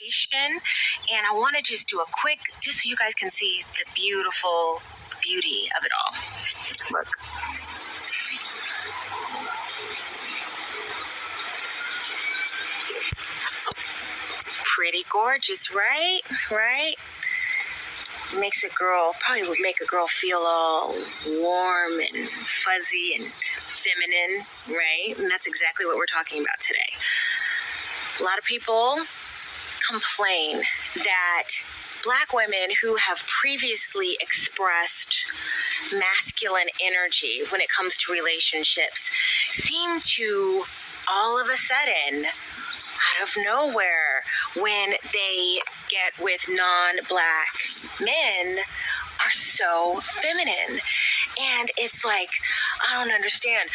And I want to just do a quick, just so you guys can see the beautiful beauty of it all. Look. Pretty gorgeous, right? Right? Makes a girl, probably would make a girl feel all warm and fuzzy and feminine, right? And that's exactly what we're talking about today. A lot of people complain that Black women who have previously expressed masculine energy when it comes to relationships seem to all of a sudden, out of nowhere, when they get with non-Black men, are so feminine. And it's like, I don't understand.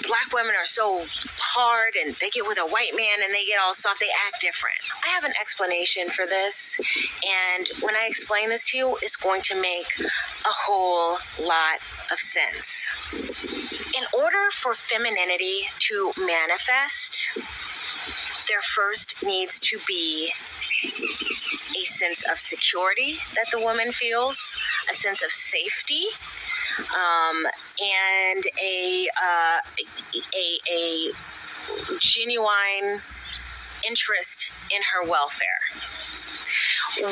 Black women are so hard, and they get with a white man and they get all soft. They act different. I have an explanation for this, and when I explain this to you, it's going to make a whole lot of sense. In order for femininity to manifest, there first needs to be a sense of security that the woman feels, a sense of safety, and a genuine interest in her welfare.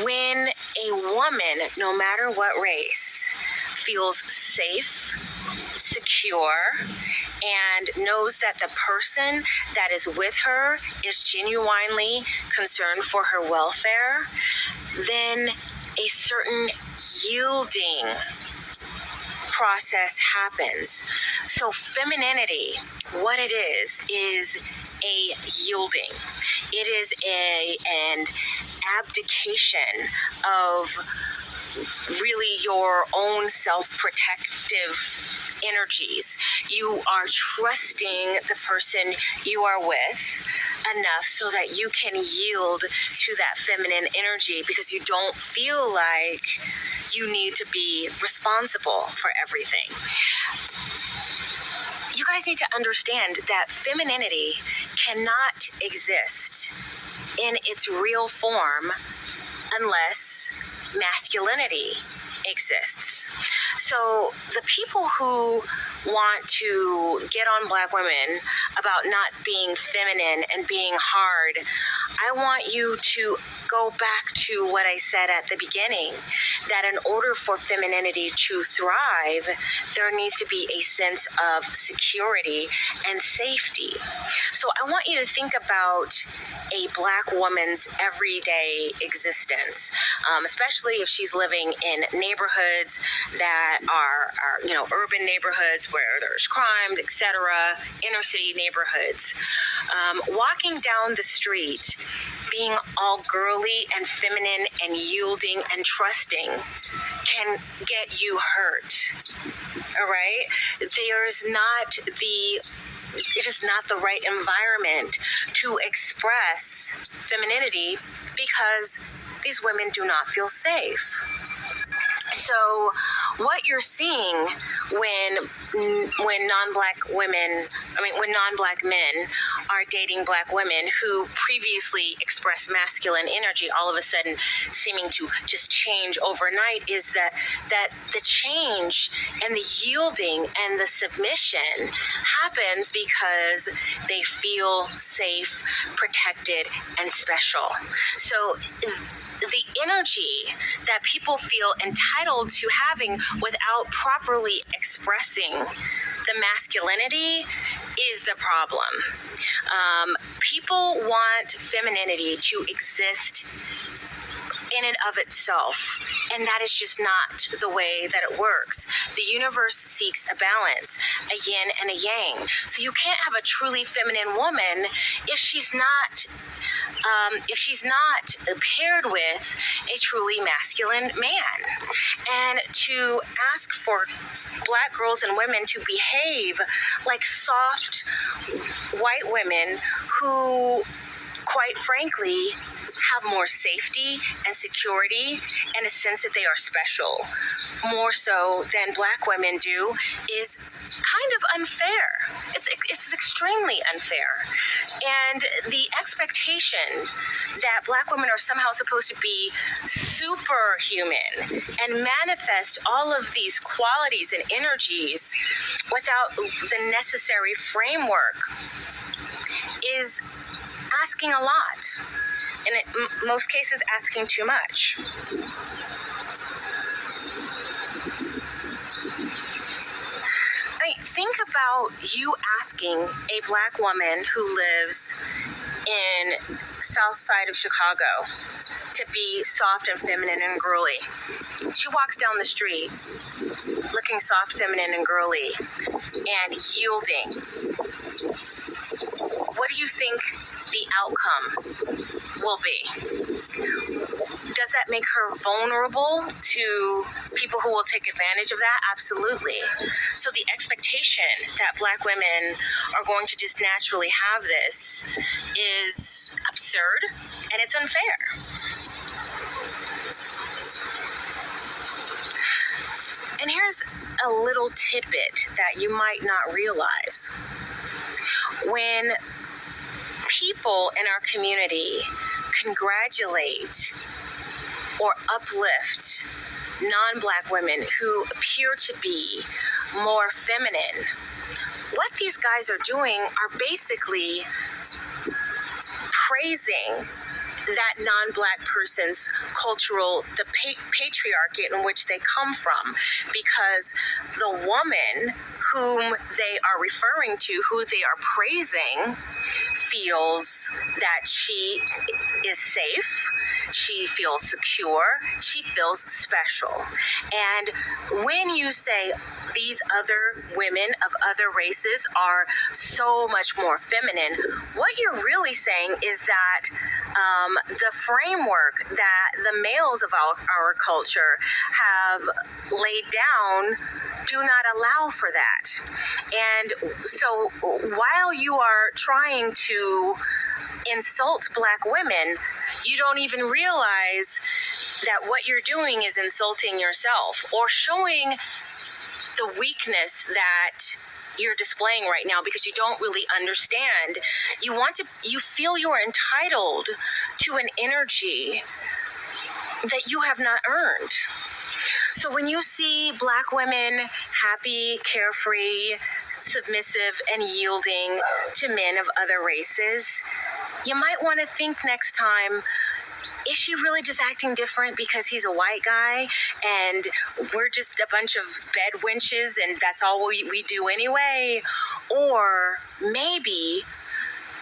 When a woman, no matter what race, feels safe, secure, and knows that the person that is with her is genuinely concerned for her welfare, then a certain yielding process happens. So femininity, what it is a yielding. It is an abdication of really your own self-protective energies. You are trusting the person you are with enough so that you can yield to that feminine energy because you don't feel like you need to be responsible for everything. You guys need to understand that femininity cannot exist in its real form unless masculinity exists. So the people who want to get on Black women about not being feminine and being hard, I want you to go back to what I said at the beginning, that in order for femininity to thrive, there needs to be a sense of security and safety. So I want you to think about a Black woman's everyday existence, especially if she's living in neighborhoods that are urban neighborhoods where there's crimes, etc., inner city neighborhoods. Walking down the street, being all girly and feminine and yielding and trusting can get you hurt. All right? It is not the right environment to express femininity because these women do not feel safe. So what you're seeing when non-Black men are dating Black women who previously expressed masculine energy, all of a sudden seeming to just change overnight, is that the change and the yielding and the submission happens because they feel safe, protected, and special. So the energy that people feel entitled to having without properly expressing the masculinity is the problem. People want femininity to exist in and of itself, and that is just not the way that it works. The universe seeks a balance, a yin and a yang. So you can't have a truly feminine woman if she's not paired with a truly masculine man. And to ask for Black girls and women to behave like soft white women who, quite frankly, have more safety and security and a sense that they are special, more so than Black women do, is kind of unfair. It's extremely unfair. And the expectation that Black women are somehow supposed to be superhuman and manifest all of these qualities and energies without the necessary framework is asking a lot. And in most cases, asking too much. Think about you asking a Black woman who lives in South Side of Chicago to be soft and feminine and girly. She walks down the street looking soft, feminine, and girly and yielding. What do you think the outcome will be? Does that make her vulnerable to people who will take advantage of that? Absolutely. So the expectation that Black women are going to just naturally have this is absurd, and it's unfair. And here's a little tidbit that you might not realize. When people in our community congratulate or uplift non-Black women who appear to be more feminine, what these guys are doing are basically praising that non-Black person's cultural, the patriarchy in which they come from, because the woman whom they are referring to, who they are praising, feels that she is safe, she feels secure, she feels special. And when you say these other women of other races are so much more feminine, what you're really saying is that the framework that the males of our culture have laid down do not allow for that. And so while you are trying to insult Black women, you don't even realize that what you're doing is insulting yourself or showing the weakness that you're displaying right now because you don't really understand. You feel you're entitled to an energy that you have not earned. So when you see Black women happy, carefree, submissive, and yielding to men of other races, you might want to think next time, is she really just acting different because he's a white guy and we're just a bunch of bed wenches and that's all we do anyway? Or maybe,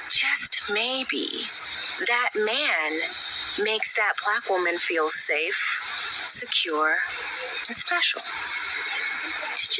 just maybe, that man makes that Black woman feel safe, secure, and special. It's just